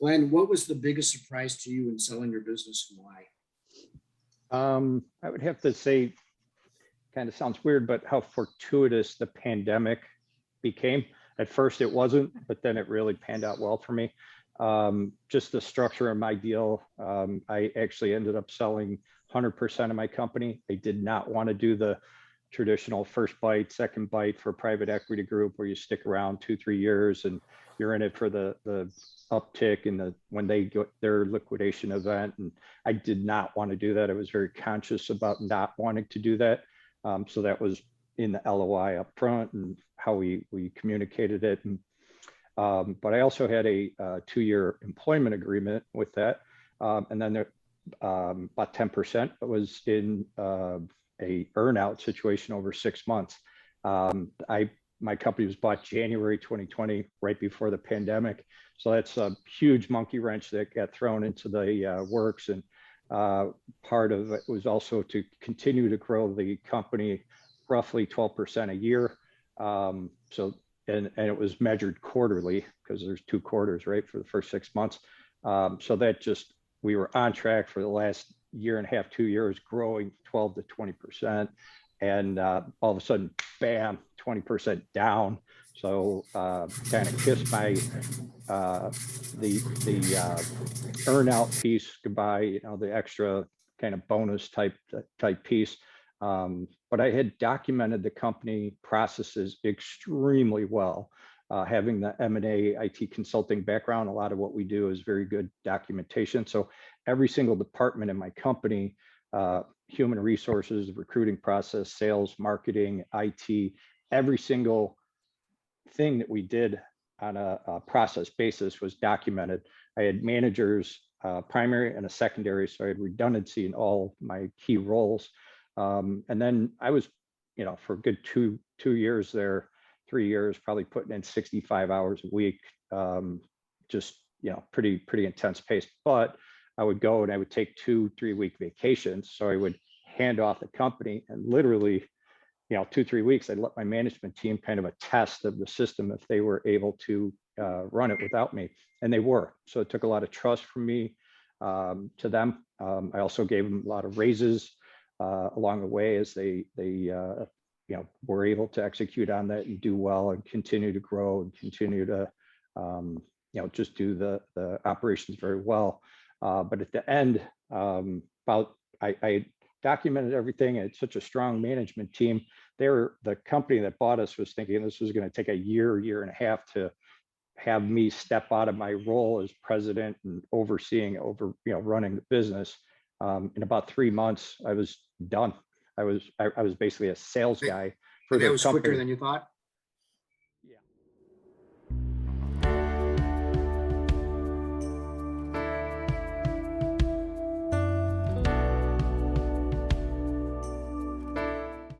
Glenn, what was the biggest surprise to you in selling your business and why? I would have to say, kind of sounds weird, but how fortuitous the pandemic became. At first it wasn't, but then it really panned out well for me. Just the structure of my deal. I actually ended up selling 100% of my company. I did not want to do the traditional first bite, second bite for a private equity group where you stick around 2-3 years and you're in it for the uptick and when they get their liquidation event. And I did not want to do that. I was very conscious about not wanting to do that. So that was in the LOI up front and how we communicated it. And, but I also had a 2-year employment agreement with that. And then there, about 10% was in a earnout situation over 6 months. My company was bought January 2020, right before the pandemic. So that's a huge monkey wrench that got thrown into the works. And part of it was also to continue to grow the company roughly 12% a year. So, and it was measured quarterly because there's 2 quarters, right, for the first 6 months. So that just, we were on track for the last year and a half, 2 years, growing 12 to 20%. And all of a sudden, bam, 20% down. So kind of kissed my, the earnout piece goodbye, you know, the extra kind of bonus type piece. But I had documented the company processes extremely well. Having the M&A IT consulting background, a lot of what we do is very good documentation. So every single department in my company, human resources, recruiting process, sales, marketing, IT, every single thing that we did on a process basis was documented. I had managers, primary and a secondary, so I had redundancy in all my key roles. And then I was, you know, for a good two years there, 3 years, probably putting in 65 hours a week, just, you know, pretty intense pace. But I would go and I would take 2-3 week vacations. So I would hand off the company and literally, you know, 2-3 weeks, I'd let my management team kind of a test of the system if they were able to run it without me. And they were. So it took a lot of trust from me to them. I also gave them a lot of raises along the way as they you know, were able to execute on that and do well and continue to grow and continue to you know, just do the operations very well. But at the end, I documented everything. And it's such a strong management team. The company that bought us was thinking this was going to take a year and a half to have me step out of my role as president and overseeing you know, running the business. In about 3 months, I was done. I was basically a sales guy for the company. That was quicker than you thought?